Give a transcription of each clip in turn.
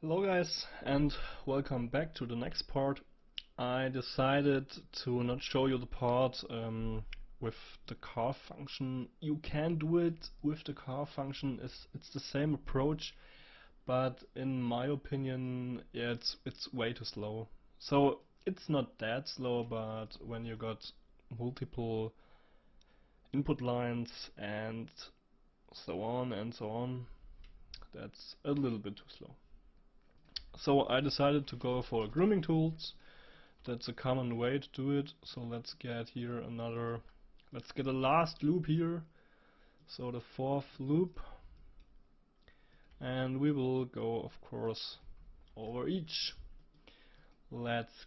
Hello guys, and welcome back to the next part. I decided to not show you the part with the carve function. You can do it with the carve function. It's the same approach, but in my opinion, yeah, it's way too slow. So it's not that slow, but when you got multiple input lines and so on, that's a little bit too slow. So I decided to go for grooming tools. That's a common way to do it. So let's get here let's get a last loop here. So the fourth loop. And we will go, of course, over each. Let's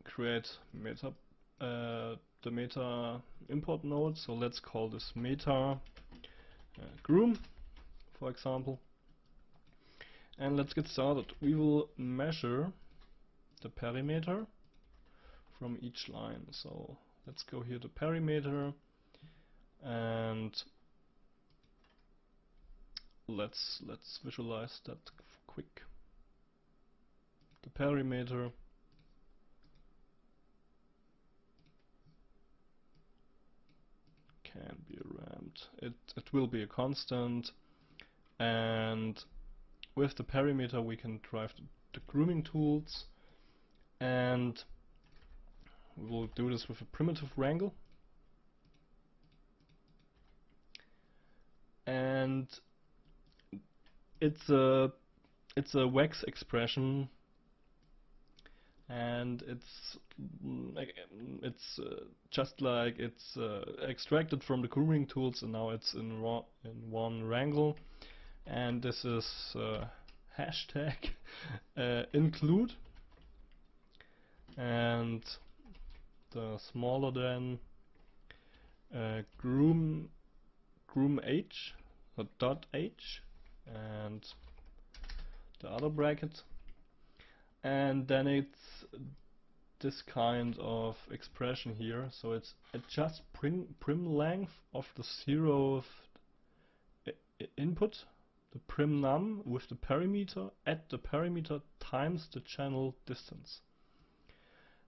create the meta import node. So let's call this meta groom, for example. And let's get started. We will measure the perimeter from each line. So let's go here to perimeter and let's visualize that quick. The perimeter can be ramped. It will be a constant, and with the perimeter we can drive the grooming tools, and we will do this with a primitive wrangle. And it's a wax expression, and it's just like it's extracted from the grooming tools, and now it's in one wrangle. And this is hashtag include, and the smaller than groom h, dot h, and the other bracket, and then it's this kind of expression here. So it's adjust prim length of the zeroth input, the prim num with the perimeter at the perimeter times the channel distance.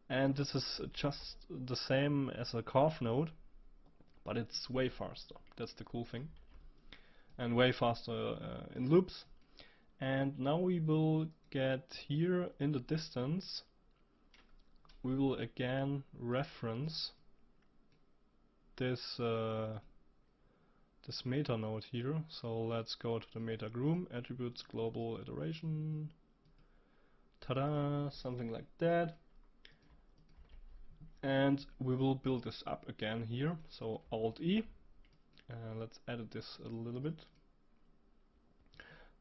And this is just the same as a carve node, but it's way faster. That's the cool thing. And way faster in loops. And now we will get here in the distance, we will again reference this this meta node here. So let's go to the meta groom, attributes, global iteration, tada, something like that. And we will build this up again here. So Alt E, let's edit this a little bit.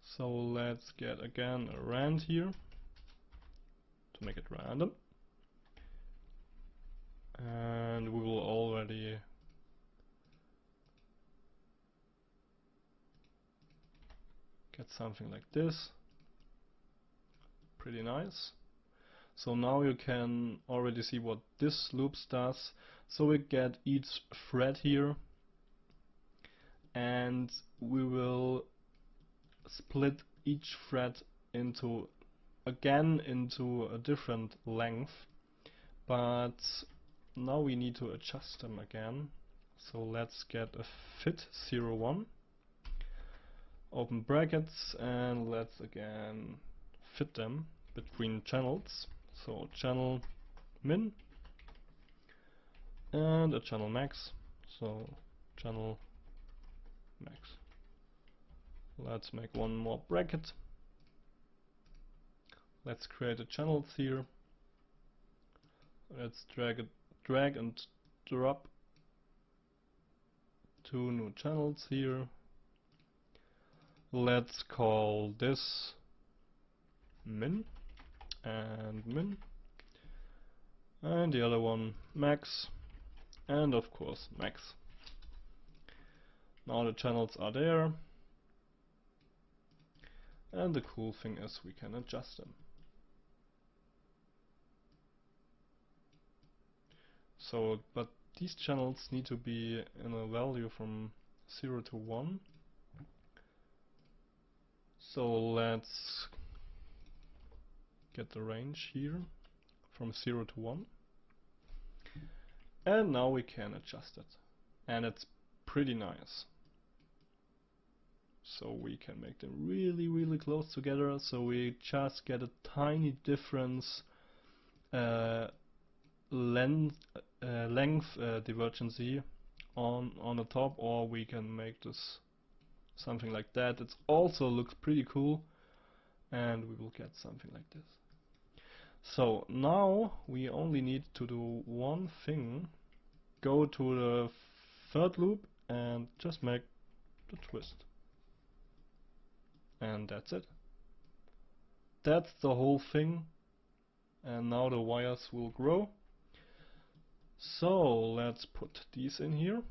So let's get again a rand here to make it random, and we will already get something like this. Pretty nice. So now you can already see what this loops does. So we get each thread here, and we will split each thread into a different length, but now we need to adjust them again. So let's get a fit 01, open brackets, and let's again fit them between channels. So channel min and a channel max. So channel max. Let's make one more bracket. Let's create a channels here. Let's drag and drop two new channels here. Let's call this min and min, and the other one max, and of course max. Now the channels are there, and the cool thing is we can adjust them. So, but these channels need to be in a value from 0 to 1. So let's get the range here from 0 to 1. And now we can adjust it. And it's pretty nice. So we can make them really, really close together. So we just get a tiny difference length divergency on the top, or we can make this something like that. It also looks pretty cool, and we will get something like this. So now we only need to do one thing. Go to the third loop and just make the twist. And that's it. That's the whole thing. And now the wires will grow. So let's put these in here.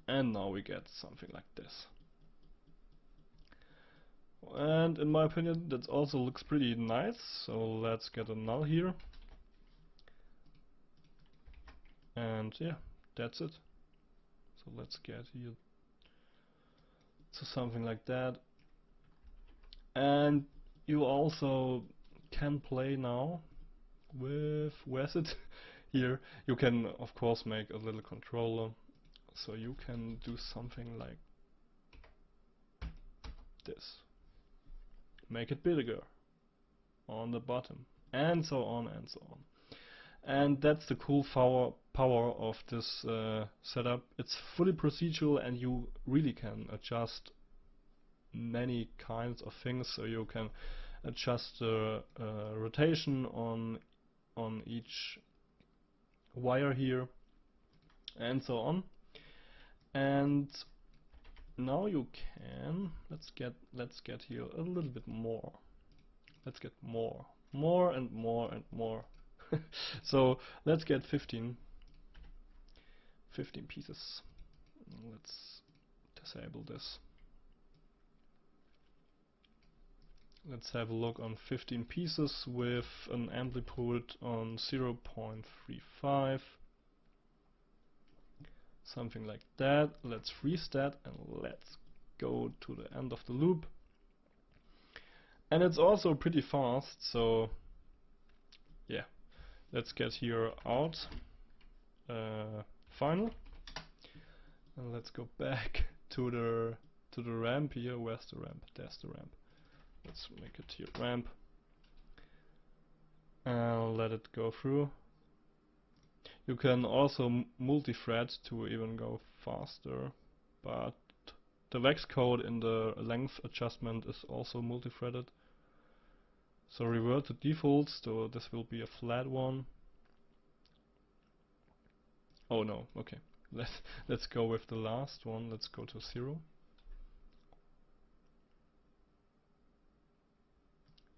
And now we get something like this. And in my opinion that also looks pretty nice. So let's get a null here. And yeah, that's it. So let's get here to something like that. And you also can play now with, where's it? Here. You can of course make a little controller. So you can do something like this. Make it bigger on the bottom, and so on and so on. And that's the cool power of this setup. It's fully procedural, and you really can adjust many kinds of things. So you can adjust the rotation on each wire here, and so on. And now you can, let's get here a little bit more. Let's get more and more and more. So let's get 15 pieces. Let's disable this. Let's have a look on 15 pieces with an amplitude on 0.35. Something like that. Let's freeze that and let's go to the end of the loop. And it's also pretty fast, so yeah. Let's get here out final, and let's go back to the ramp here. Where's the ramp? There's the ramp. Let's make it here ramp, and let it go through. You can also multi-thread to even go faster, but the vex code in the length adjustment is also multi-threaded. So revert to defaults, so this will be a flat one. Oh no, okay. Let's go with the last one. Let's go to 0.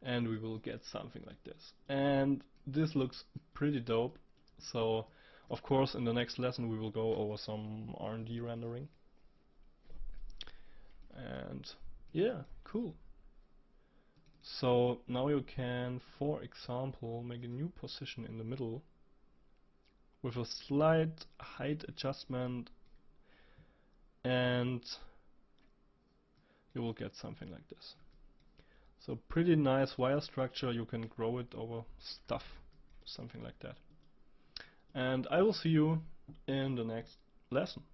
And we will get something like this. And this looks pretty dope. So of course in the next lesson we will go over some R&D rendering. And yeah, cool. So now you can, for example, make a new position in the middle with a slight height adjustment, and you will get something like this. So pretty nice wire structure. You can grow it over stuff, something like that. And I will see you in the next lesson.